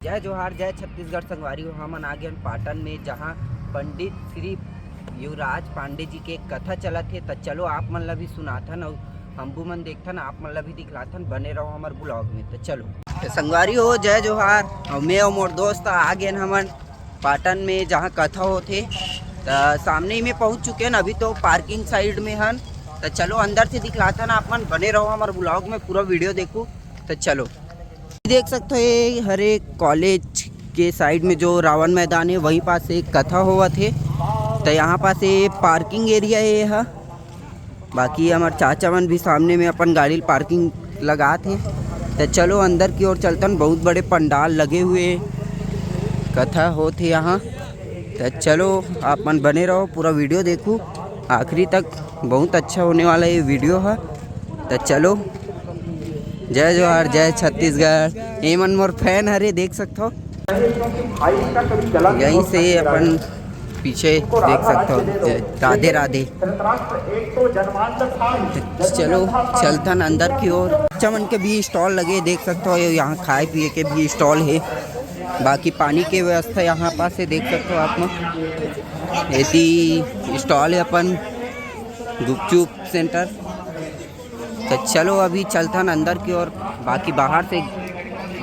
जय जोहार जय छत्तीसगढ़ संगवारी हो। हमन आ गए पाटन में, जहाँ पंडित श्री युवराज पांडे जी के कथा चलत है। तो चलो आप मन ला भी सुनाथन और हमबू मन देखथन, आप मन ला भी दिखलाथन। बने रहो हमार ब्लॉग में। तो चलो संगवारी हो जय जोहार। और मैं और मोर दोस्त आ गए हमन पाटन में, जहाँ कथा होते। तो सामने ही में पहुँच चुके हैं, अभी तो पार्किंग साइड में हन। तो चलो अंदर से दिखलाथन, आप मन बने रहो हमारे ब्लॉग में, पूरा वीडियो देखो। तो चलो देख सकते हो हर एक कॉलेज के साइड में जो रावण मैदान है, वहीं पास एक कथा हुआ थे। तो यहाँ पास ये पार्किंग एरिया है यह। बाकी हमारे चाचा मन भी सामने में अपन गाड़ी पार्किंग लगा थे। तो चलो अंदर की ओर चलतन, बहुत बड़े पंडाल लगे हुए कथा होते यहाँ। तो चलो आप मन बने रहो, पूरा वीडियो देखो आखिरी तक, बहुत अच्छा होने वाला ये वीडियो है। तो चलो जय जोहार जय छत्तीसगढ़। ये मन मोर फैन हरे, देख सकते हो। यहीं से अपन पीछे देख सकते हो राधे राधे। चलो चलतन अंदर की ओर। चमन के भी स्टॉल लगे, देख सकते हो। यहाँ खाए पिए के भी स्टॉल है। बाकी पानी के व्यवस्था यहाँ पास से देख सकते हो आप। यदि स्टॉल है अपन गुपचुप सेंटर। तो चलो अभी चलता ना अंदर की ओर। बाकी बाहर से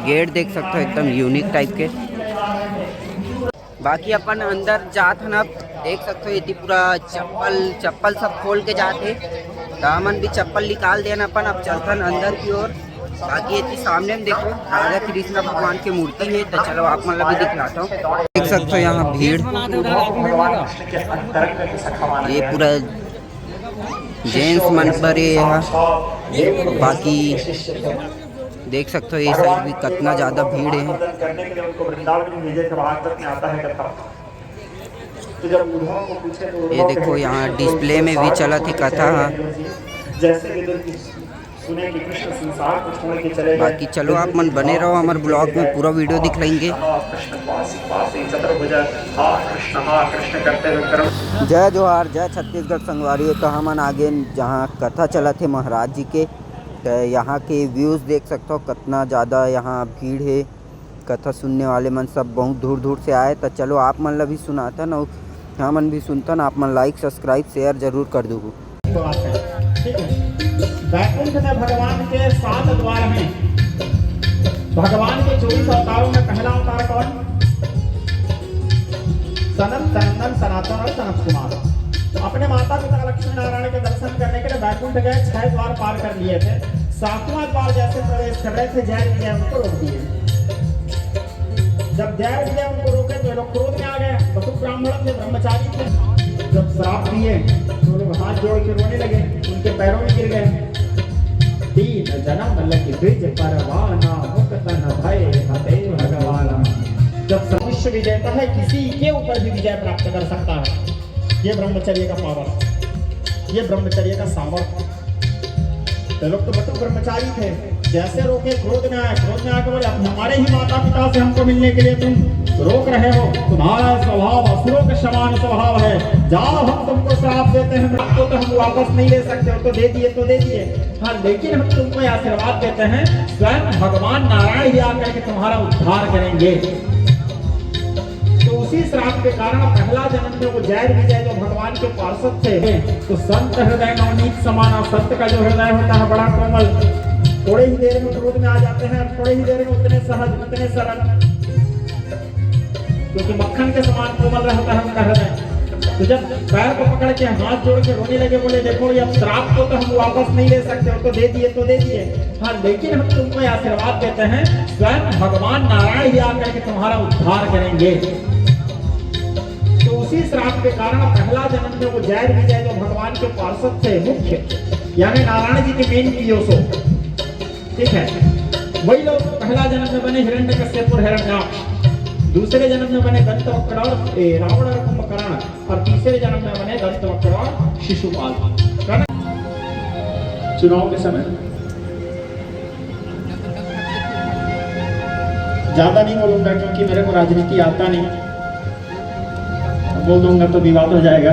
गेट देख सकते हो, एकदम यूनिक टाइप के। बाकी अपन अंदर जात हन, अब देख सकते हो ये पूरा चप्पल सब खोल के जाते। तो हमन भी चप्पल निकाल देना अपन। अब चलता अंदर की ओर। बाकी ये सामने में देखो राधा कृष्ण भगवान की मूर्ति है। तो चलो आप मतलब भी दिखलाता हूँ। देख सकते हो यहाँ भीड़, ये पूरा जेंट्स मन पर है। बाकी देख सकते हो ये साइड भी कितना ज़्यादा भीड़ है। ये देखो यहाँ डिस्प्ले में भी चला थी कथा। बाकी चलो आप मन बने रहो हमारे ब्लॉग में, पूरा वीडियो दिखलाएंगे। जय जोहार जय छत्तीसगढ़ संगवारी। तो हमन आगे जहाँ कथा चला थे महाराज जी के, तो यहाँ के व्यूज़ देख सकते हो कितना ज़्यादा यहाँ भीड़ है। कथा सुनने वाले मन सब बहुत दूर दूर से आए। तो चलो आप मन ला भी सुनातन और हमन भी सुनतन। आप मन लाइक सब्सक्राइब शेयर जरूर कर दो। वैकुंठ में भगवान के 7 द्वार हैं। भगवान के 24 अवतारों में पहला अवतार कौन? सनत, सनंदन, सनातन और सनत कुमार। अपने माता पिता लक्ष्मी नारायण के दर्शन करने के लिए वैकुंठ गए। 6 द्वार पार कर लिए थे। 7वां द्वार जैसे प्रवेश कर रहे थे, जय विजय उनको रोक दिए। जब जय विजय उनको रोके तो लोग क्रोध में आ गए। वसु ब्राह्मण थे, ब्रह्मचारी थे। जब श्राप दिए तो लोग हाथ जोड़ के रोने लगे, उनके पैरों में गिर गए। 3 जन्म लगे ब्रिज परवाना, मुक्त न भय हते भगवान। जब मनुष्य विजेता है, किसी के ऊपर भी विजय प्राप्त कर सकता है। ये ब्रह्मचर्य का पावर, ये ब्रह्मचर्य का सामर्थ्य। तो लोग तो बटु ब्रह्मचारी थे, जैसे रोके क्रोध में आए। क्रोध में आकर बोले हमारे ही माता पिता से हमको मिलने के लिए तुम रोक रहे हो। तुम्हारा स्वभाव असुरों के समान स्वभाव है। जाओ हम तुमको श्राप देते हैं। आपको तो हम वापस नहीं ले सकते हो, तो दे दिए तो दे दिए। हाँ, लेकिन हम तुमको आशीर्वाद देते हैं, स्वयं भगवान नारायण ही आकर के तुम्हारा उद्धार करेंगे। तो उसी श्राप के कारण पहला जन्म में वो जय विजय जो भगवान के पार्षद थे। तो संत हृदय नवनीत समाना। संत का जो हृदय होता है बड़ा कोमल, थोड़े ही देर में क्रोध में आ जाते हैं, थोड़े ही देर में उतने सहज उतने सरल, क्योंकि मक्खन के समान कोमल रहता है उनका हृदय। तो जब पैर को पकड़ के हाथ जोड़ के रोने लगे, बोले देखो ये श्राप को तो हम वापस नहीं ले सकते हो, तो दे दिए तो दे दिए। हाँ, लेकिन हम तुमको आशीर्वाद देते हैं, स्वयं भगवान नारायण ही आकर के तुम्हारा उद्धार करेंगे। तो उसी श्राप के कारण पहला जन्म में वो जय विजय जो भगवान के पार्षद थे, मुख्य यानी नारायण जी के मेन पीओसो, ठीक है, वही लोग पहला जन्म में बने हिरण्यकश्यप और हिरण्याक्ष। दूसरे जन्म में बने दंतवक्र और रावण और कुंभकर्ण। और तीसरे जन्म में बने दंतवक्र और शिशुपाल। चुनाव के समय ज्यादा नहीं बोलूंगा, क्योंकि मेरे को राजनीति आता नहीं। बोल दूंगा तो विवाद हो जाएगा।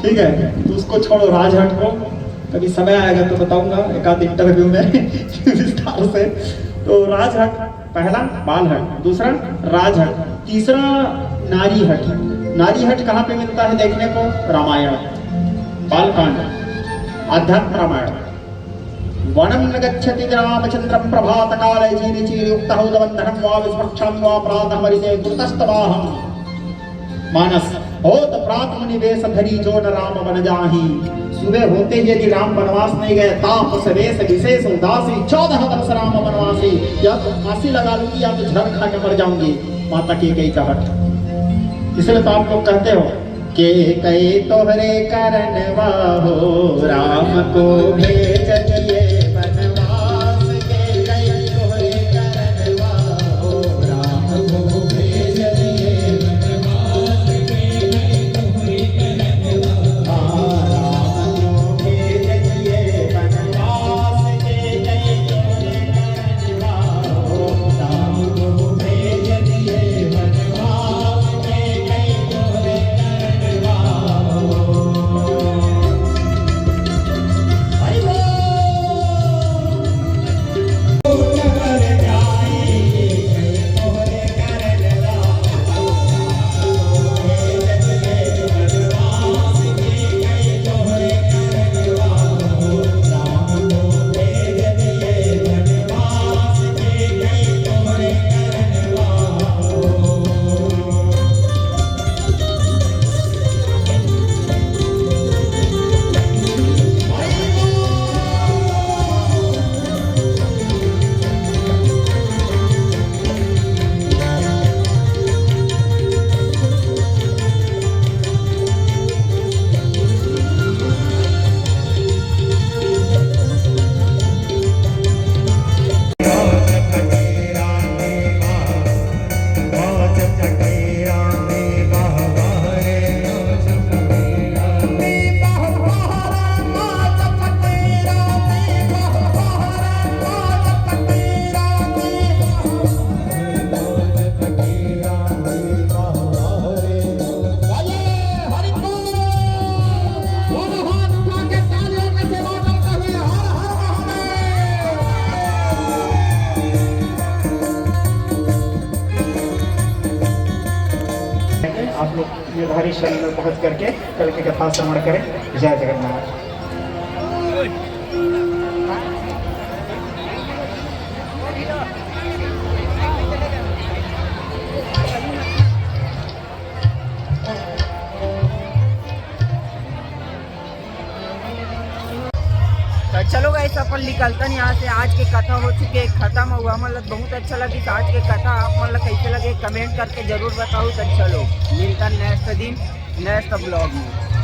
ठीक है, तो उसको छोड़ो, राजहट को कभी समय आएगा तो बताऊंगा एक आध इंटरव्यू में विस्तार से। तो राजहट पहला बाल हट, दूसरा राज हट, तीसरा नारी हट। नारी हट कहाँ पे मिलता है देखने को? रामायण, बालकांड, अध्यात्म रामायण। वनम न गच्छति रामचंद्रम प्रभात काले चीरयुक्तः उदबन्धनं वा विस्पक्षं वा प्रातः मरिते कृतस्तवाहं। मानस होत प्रात मुनि वेश धरी जो न राम बन जाहि। सुबह होते ही यदि राम वनवास नहीं गए, तापस वेश विशेष उदासी 14 वर्ष राम वनवासी। या तो फांसी लगा लूंगी या तो झर खा के मर जाऊंगी। माता की कई कहत। इसलिए तो आप लोग कहते हो के कई तोहरे करनवा हो, राम को भेज दिए वनवास। के कई तोहरे करनवा हो, राम को भेज दिए वनवास। के कई तोहरे करनवा, राम को भेज दिए वनवास। के कई तोहरे करनवा हो, राम को भेज दिए वनवास। के कई तोहरे आप लोग निर्धारित शरण में पहुंच करके कल की कथा श्रवण करें। जय जगन्नाथ। तो चलो गाइस अपन निकलता यहाँ से। आज के कथा हो चुकी है खत्म हुआ। मतलब बहुत अच्छा लगी आज के कथा। आप मतलब कैसे लगे कमेंट करके जरूर बताओ। तो चलो मिलता नेक्स्ट दिन नेक्स्ट ब्लॉग में।